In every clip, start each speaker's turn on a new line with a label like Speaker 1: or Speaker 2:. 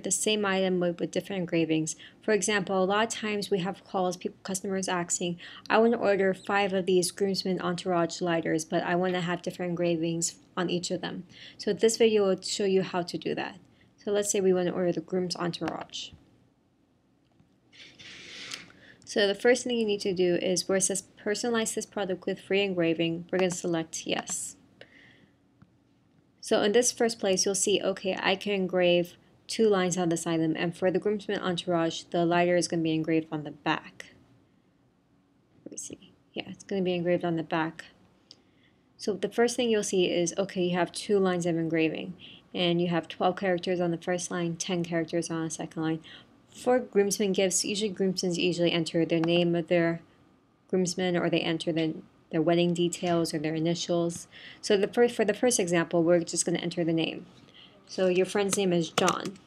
Speaker 1: the same item with different engravings. For example, a lot of times we have calls, customers asking, I want to order 5 of these groomsmen entourage lighters, but I want to have different engravings on each of them. So this video will show you how to do that. So let's say we want to order the groom's entourage. So the first thing you need to do is where it says personalize this product with free engraving, we're going to select yes. So in this first place, you'll see, okay, I can engrave 2 lines on this item, and for the groomsmen entourage, the lighter is going to be engraved on the back. Let me see. Yeah, it's going to be engraved on the back. So the first thing you'll see is, okay, you have 2 lines of engraving, and you have 12 characters on the first line, 10 characters on the second line. For groomsmen gifts, groomsmen usually enter their name of their groomsmen, or they enter their wedding details or their initials. So for the first example, we're just going to enter the name. So your friend's name is John.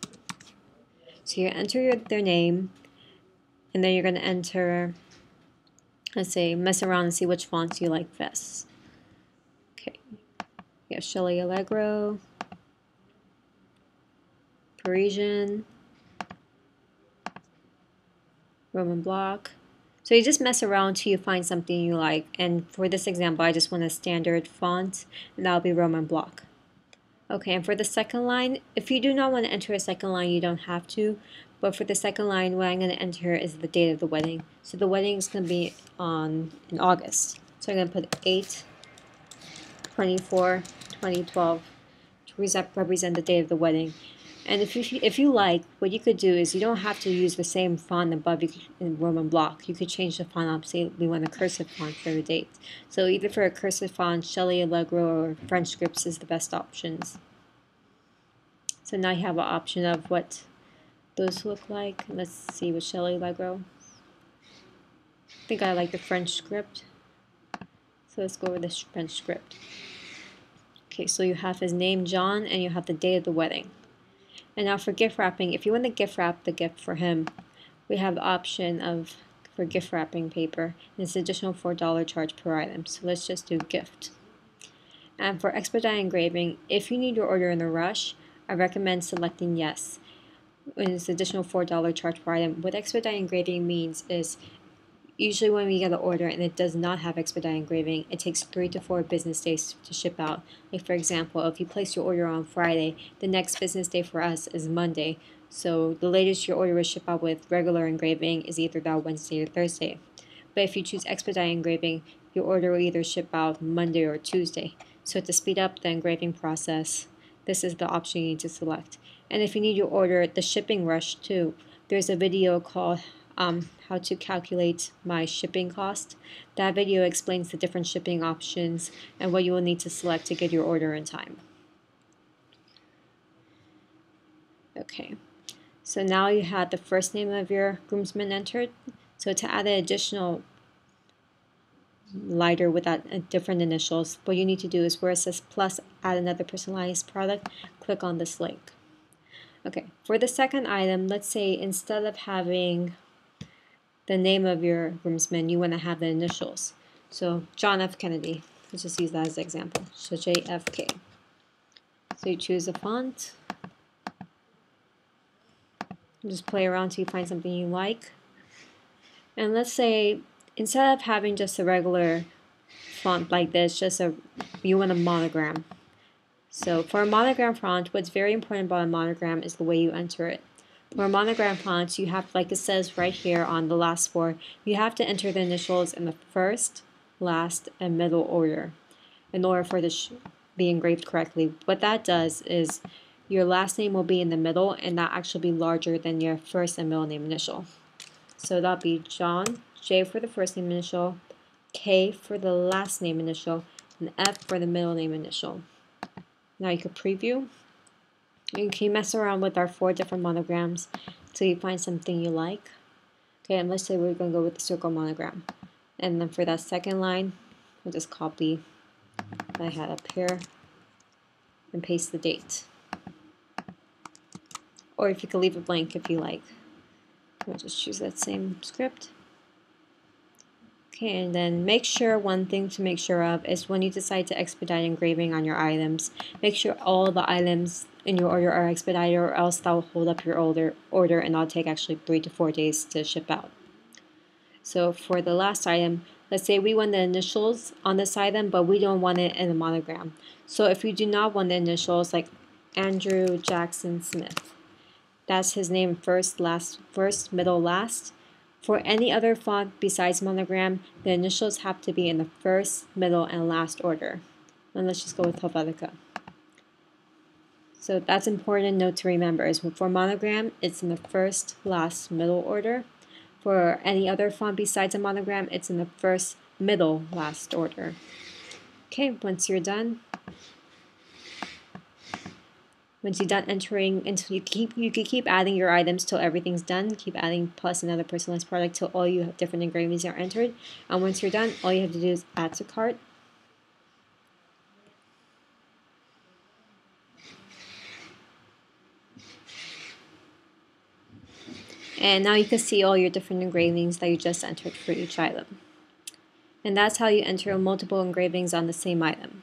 Speaker 1: So you enter their name, and then you're going to enter, let's say, mess around and see which fonts you like best. Okay, you have Shelley Allegro, Parisian, Roman block. So you just mess around till you find something you like. And for this example, I just want a standard font, and that'll be Roman block. Okay, and for the second line, if you do not want to enter a second line, you don't have to. But for the second line, what I'm going to enter is the date of the wedding. So the wedding is going to be in August. So I'm going to put 8/24/2012 to represent the date of the wedding. And if you like, what you could do is you don't have to use the same font above in Roman block. You could change the font up. Say we want a cursive font for the date. So either for a cursive font, Shelley Allegro or French scripts is the best options. So now you have an option of what those look like. Let's see with Shelley Allegro. I think I like the French script. So let's go with the French script. Okay, so you have his name, John, and you have the date of the wedding. And now for gift wrapping, if you want to gift wrap the gift for him, we have the option for gift wrapping paper, and it's an additional $4 charge per item. So let's just do gift. And for expedite engraving, if you need your order in a rush, I recommend selecting yes. And it's an additional $4 charge per item. What expedite engraving means is usually when we get an order and it does not have expedite engraving, it takes 3 to 4 business days to ship out. Like for example, if you place your order on Friday, the next business day for us is Monday. So the latest your order will ship out with regular engraving is either that Wednesday or Thursday. But if you choose expedite engraving, your order will either ship out Monday or Tuesday. So to speed up the engraving process, this is the option you need to select. And if you need your order, the shipping rush too, there's a video called how to calculate my shipping cost. That video explains the different shipping options and what you will need to select to get your order in time. Okay, so now you have the first name of your groomsman entered. So to add an additional lighter with different initials, what you need to do is where it says plus add another personalized product, click on this link. Okay, for the second item, let's say instead of having the name of your groomsman, you want to have the initials. So John F. Kennedy, let's just use that as an example. So JFK. So you choose a font. Just play around till you find something you like. And let's say instead of having just a regular font like this, you want a monogram. So for a monogram font, what's very important about a monogram is the way you enter it. For monogram fonts, you have, like it says right here on the last 4, you have to enter the initials in the first, last, and middle order in order for it to be engraved correctly. What that does is your last name will be in the middle, and that actually be larger than your first and middle name initial. So that'll be John, J for the first name initial, K for the last name initial, and F for the middle name initial. Now you can preview. You can mess around with our 4 different monograms until you find something you like. Okay, and let's say we're going to go with the circle monogram. And then for that second line, we'll just copy what I had up here and paste the date. Or if you could leave it blank if you like. I'll just choose that same script. Okay, and then make sure, one thing to make sure of is when you decide to expedite engraving on your items, make sure all the items in your order are expedited, or else that will hold up your order and that'll take actually 3 to 4 days to ship out. So for the last item, let's say we want the initials on this item, but we don't want it in a monogram. So if you do not want the initials, like Andrew Jackson Smith, that's his name first, middle, last. For any other font besides monogram, the initials have to be in the first, middle, and last order. And let's just go with Helvetica. So that's important note to remember is for monogram, it's in the first, last, middle order. For any other font besides a monogram, it's in the first, middle, last order. Okay, once you're done entering, you can keep adding your items till everything's done. Keep adding plus another personalized product till all you different engravings are entered. And once you're done, all you have to do is add to cart. And now you can see all your different engravings that you just entered for each item. And that's how you enter multiple engravings on the same item.